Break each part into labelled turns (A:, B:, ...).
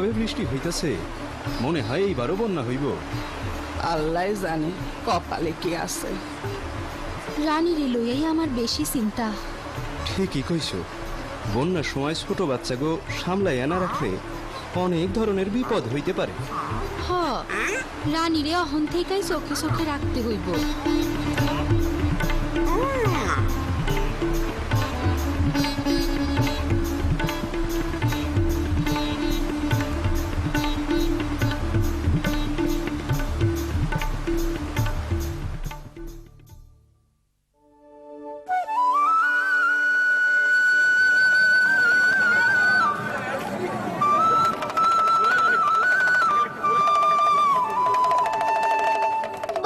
A: যেভাবে বৃষ্টি হইতেছে মনে হয় এইবারও বন্যা হইব।
B: আল্লাহ জানে কপালে কি আছে।
C: রানীরে লইয়াই আমার বেশি চিন্তা।
A: ঠিকই কইছো, বন্যার সময় ছোট বাচ্চাগো সামলাইয়া না রাখলে অনেক ধরনের বিপদ হইতে পারে।
C: হ, রানীরে অহন থেকেই চোখে চোখে রাখতে হইব।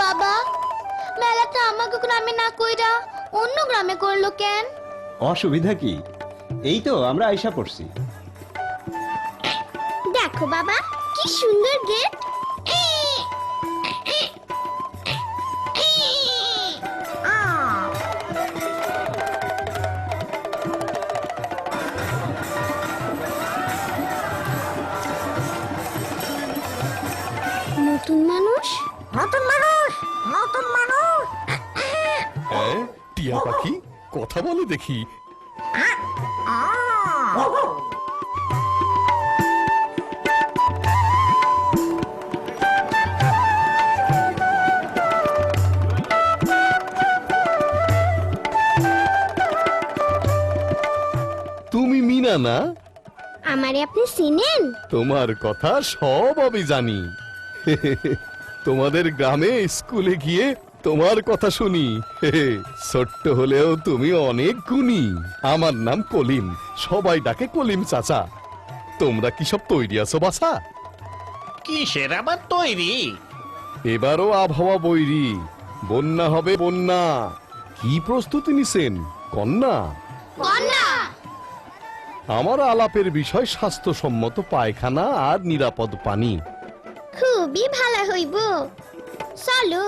D: বাবা, মেলাটা আমাকে গ্রামে না কইরা অন্য গ্রামে করলো কেন?
E: অসুবিধা কি? এই তো আমরা আইসা পড়ছি।
D: দেখো বাবা, কি সুন্দর গেট। নতুন মানুষ, নতুন মানুষ, নতুন মানুষ।
F: টিয়া পাখি কথা বলে দেখি। তুমি মিনা না?
D: আমারে আপনি চিনেন?
F: তোমার কথা সব আমি জানি। তোমাদের গ্রামে স্কুলে গিয়ে তোমার কথা শুনি। ছোট্ট হলেও তুমি অনেক গুণী। আমার নাম কলিম, সবাই ডাকে কলিম চাচা। তোমরা কি সব তৈরি আছো বাছা?
G: কিসের আবার তৈরি?
F: এবারও আবহাওয়া বৈরি, বন্যা হবে বন্যা। কি প্রস্তুতি নিছেন কন্যা? আমার আলাপের বিষয় স্বাস্থ্যসম্মত পায়খানা আর নিরাপদ পানি।
D: খুবই ভালো হইব। চলো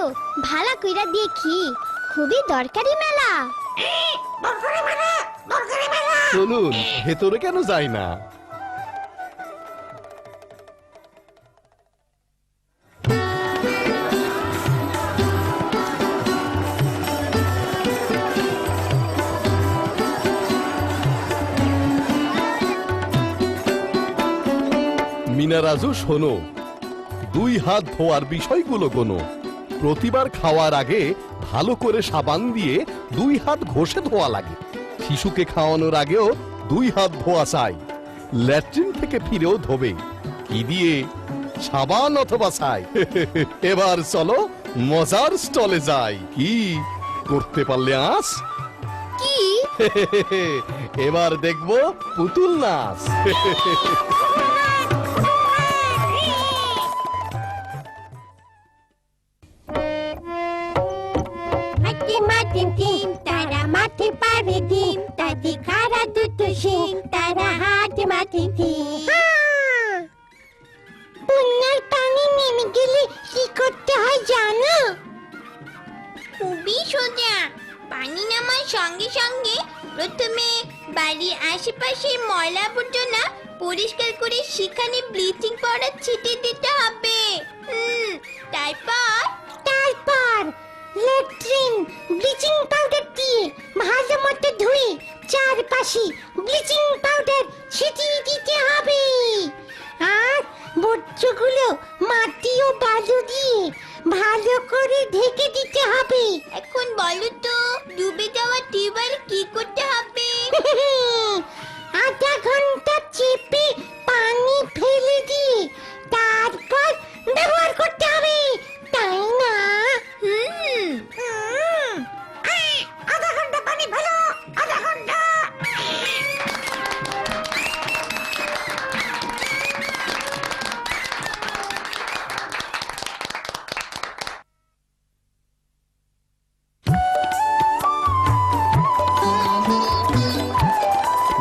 D: ভালো কইরা দেখি, খুবই দরকারি মেলা।
F: চলুন, ভেতরে কেন যাই না? মিনা রাজু শোনো, 2 হাত ধোয়ার বিষয়গুলো গোনো। প্রতিবার খাওয়ার আগে ভালো করে সাবান দিয়ে 2 হাত ঘষে ধোয়া লাগে। শিশুকে খাওয়ানোর আগেও 2 হাত ধোয়া চাই। ল্যাট্রিন থেকে ফিরেও ধোবে। কি দিয়ে? সাবান অথবা ছাই। এবার চলো মজার স্টলে যাই। কি করতে পারলে আস?
D: কি?
F: এবার দেখবো পুতুল নাচ।
D: মাটিম টিম তারা মাঠে পারে ডিম, তাতে খারা দুটো শিং, তারা হাতে মাটি টিম। বন্যার পানি নেমে গেলে কি করতে হয় জানো? খুবই সোজা। পানি নামার সঙ্গে সঙ্গে প্রথমে বাড়ির আশেপাশে ময়লা আবর্জনা পরিষ্কার করে সেখানে ব্লিচিং পাউডার ছিটিয়ে দিতে হবে। তারপর ল্যাট্রিন ব্লিচিং পাউডার দিয়ে ভালো মতো ধুয়ে চারপাশে ব্লিচিং পাউডার ছিটিয়ে দিতে হবে। আর বর্জ্যগুলো মাটি ও বালু দিয়ে ভালো করে ঢেকে দিতে হবে। এখন বলো তো, ডুবে যাওয়া টিউবওয়েল কি করতে হবে? আধা ঘন্টা চেপে পানি ফেলে দিয়ে তারপর ব্যবহার করতে হবে, তাই না? আধা ঘন্টা পানি ফেলো, আধা ঘন্টা।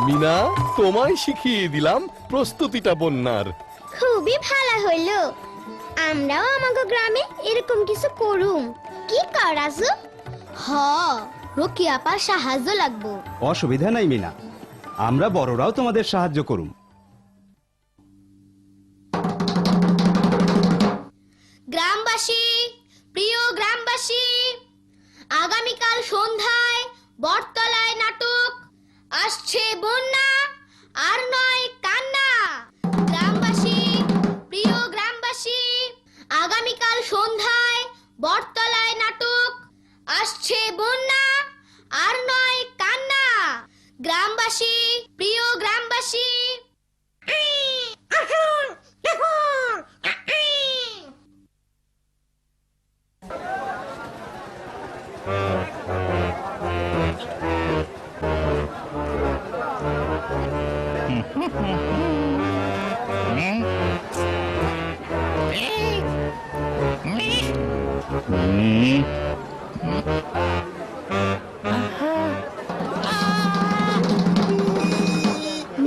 F: মিনা, তোমায় শিখিয়ে দিলাম প্রস্তুতিটা বন্যার।
D: খুবই ভালো হইলো। আমরাও আমাগো গ্রামে এরকম কিছু করুম। কি করাছো? হ, রকি আপার সাহায্য লাগবো।
A: অসুবিধা নাই মিনা, আমরা বড়রাও তোমাদের সাহায্য করুম।
H: গ্রামবাসী, আগামীকাল সন্ধ্যায় বটতলায় নাটক, আসছে বন্যা আর নয় কান্না। গ্রামবাসী, প্রিয় গ্রামবাসী, আগামীকাল সন্ধ্যায় বটতলায় নাটক, আসছে বন্যা আর নয় কান্না। গ্রামবাসী, প্রিয় গ্রামবাসী।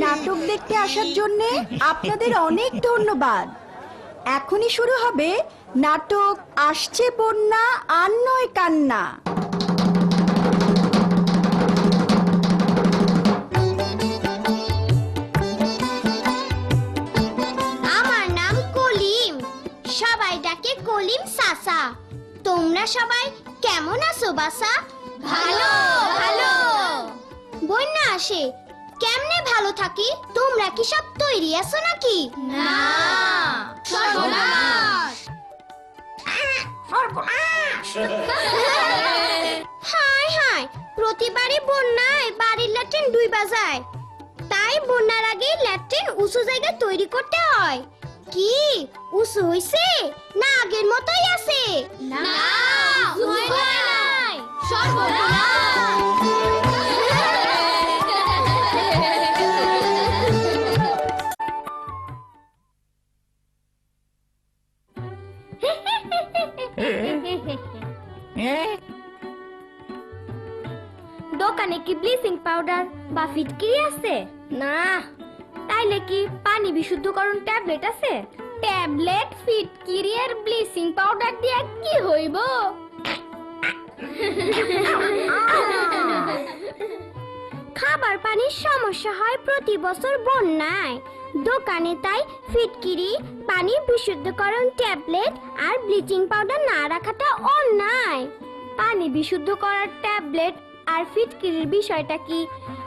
I: নাটক দেখতে আসার জন্য আপনাদের অনেক ধন্যবাদ। এখনই শুরু হবে নাটক আসছে বন্যা আর নয় কান্না।
H: আমার নাম কলিম, সবাই ডাকে কলিম সাসা। তোমরা সবাই কেমন আছো বাসা? ভালো ভালো। বন্যা আসে, কেমনে ভালো থাকি? তোমরা কি সব তৈরি আছো নাকি? না, সর্বনাশ। হায় হায়, প্রতিবারই বন্যায় বাড়ির ল্যাট্রিন ডুইবা যায়, তাই বন্যার আগে ল্যাট্রিন উঁচু জায়গায় তৈরি করতে হয়। কি উঁচু হইছে না আগের মতোই আছে? না, হয় নাই। দোকানে কি ব্লিচিং পাউডার বা ফিটকিরি আছে? না। তাইলে কি পানি বিশুদ্ধকরণ ট্যাবলেট আছে? ট্যাবলেট, ফিটকিরি আর ব্লিচিং পাউডার দিয়ে কি হইব? খাবার পানির সমস্যা হয় প্রতি বছর বন্যায়। দোকানে তাই ফিটকিরি, পানি বিশুদ্ধকরণ ট্যাবলেট আর ব্লিচিং পাউডার না রাখাটা অন্যায়। পানি বিশুদ্ধ করার ট্যাবলেট আর ফিটকিরির বিষয়টা কি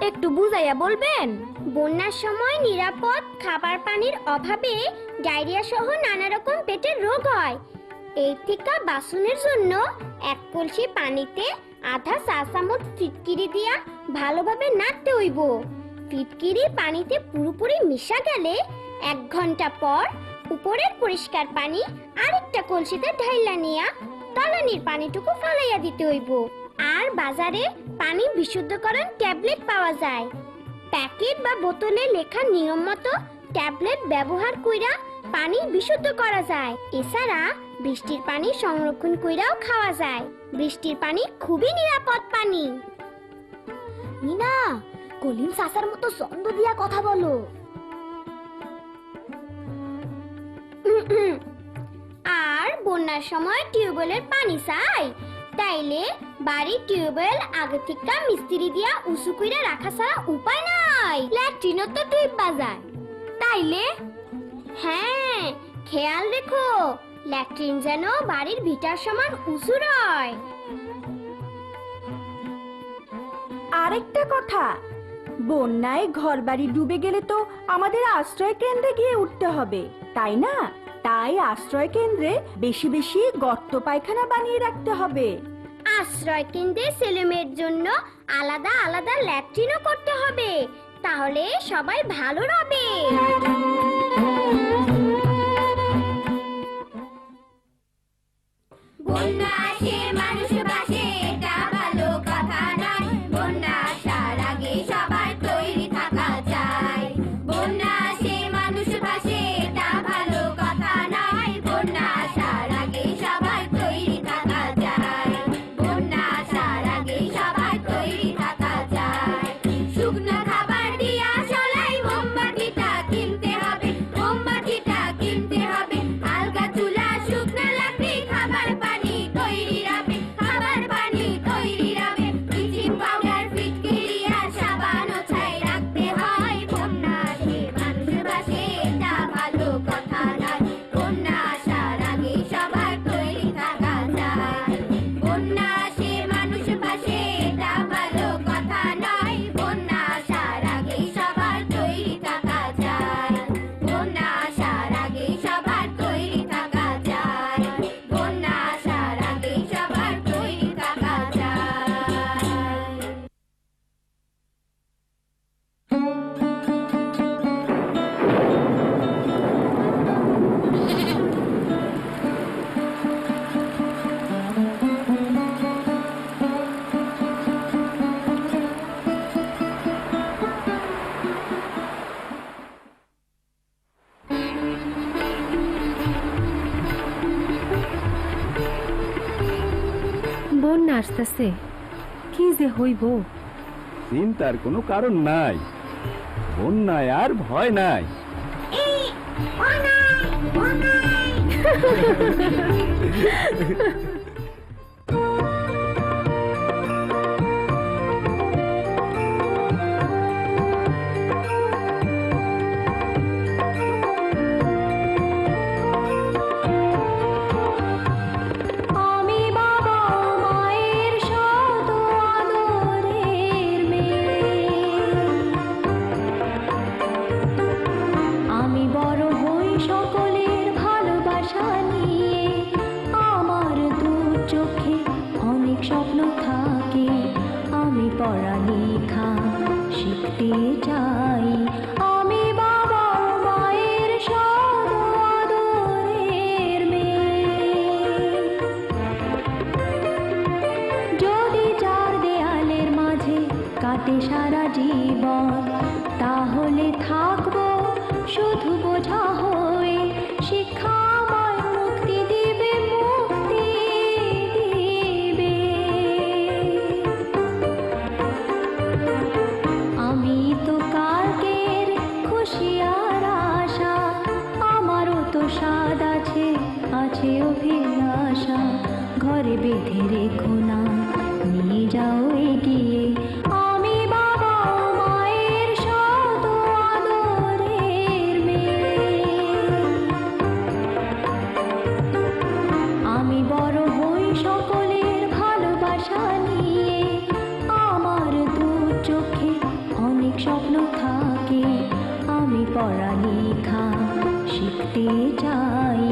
H: একটু বুঝাইয়া বলবেন? বন্যার সময় নিরাপদ খাবার পানির অভাবে ডায়রিয়া সহ নানা রকম পেটের রোগ হয়। এই থেকে বাঁচানোর জন্য এক কলসি পানিতে আধা চা চামচ ফিটকিরি দিয়া ভালোভাবে নাড়তে হইব। ফিটকিরি পানিতে পুরোপুরি মিশা গেলে 1 ঘন্টা পর উপরের পরিষ্কার পানি আরেকটা কলসিতে ঢাইলা নিয়া তলানির পানিটুকু ফলাইয়া দিতে হইব। আর বাজারে পানি বিশুদ্ধকরণ ট্যাবলেট পাওয়া যায়। প্যাকেট বা বোতলে লেখা নিয়ম মতো ট্যাবলেট ব্যবহার কইরা পানি বিশুদ্ধ করা যায়। এছাড়া বৃষ্টির পানি সংরক্ষণ কইরাও খাওয়া যায়। বৃষ্টির পানি খুবই নিরাপদ পানি। মিনা, কলিম সাসার মতো ছন্দ দিয়া কথা বলো। আর বন্যার সময় টিউবওয়েলের পানি চাই, তাইলে বাড়ির টিউবওয়েল আগে থেকে মিস্ত্রি দিয়া উঁচু কইরা রাখা ছাড়া উপায় নাই। ল্যাট্রিনও তো ডুইবা যায়, তাইলে হ্যাঁ খেয়াল রেখো ল্যাট্রিন যেন বাড়ির ভিটার সমান উঁচু রয়।
I: আরেকটা কথা, বন্যায় ঘরবাড়ি ডুবে গেলে তো আমাদের আশ্রয় কেন্দ্রে গিয়ে উঠতে হবে, তাই না? তাই আশ্রয় কেন্দ্রে বেশি বেশি গর্ত পায়খানা বানিয়ে রাখতে হবে।
H: আশ্রয় কেন্দ্রে ছেলেমেয়ের জন্য আলাদা আলাদা ল্যাট্রিনও করতে হবে, তাহলে সবাই ভালো রবে। বন্যা আসে মানুষ বাসে, এটা ভালো কথা নয়। বন্যা আসার আগে সবার তৈরি থাকা চাই। বন্যা আসে মানুষ বাসে, এটা ভালো কথা নয়। বন্যা আসার আগে সবার তৈরি থাকা চাই। বন্যা আসার আগে সবার তৈরি থাকা চাই। শুকনো খাবার দিয়া সলাই মোমবাতিটা কিনতে হবে
C: বন্যা আসতেছে, কি যে হইব।
E: চিন্তার কোনো কারণ নাই, বন্যায় আর ভয় নাই।
H: আমি বাবা মায়ের শত আদরের মেয়ে, আমি বড় হই সকলের ভালোবাসা নিয়ে, আমার দু চোখে অনেক স্বপ্ন থাকে, আমি পড়ালেখা শিখতে চাই, আমি বাবা মায়ের শত আদরের মেয়ে। যদি চার দেয়ালের মাঝে কাটে সারা জীবন, তাহলে থাকবো শুধু বোঝা হয়ে, শিক্ষা আমায় মুক্তি দিবে, মুক্তি দিবে। আমি তো কালকের খুশি আর আশা, আমারও তো স্বাদ আছে, আছে অভিলাষা, ঘরে বেঁধে রেখো না, নিয়ে যাও এগিয়ে, আমি বাবা মায়ের শত আদরের মেয়ে। আমি বড় হই সকলের ভালোবাসা নিয়ে, আমার দু চোখে অনেক স্বপ্ন থাকে, আমি পড়ালেখা শিখতে চাই।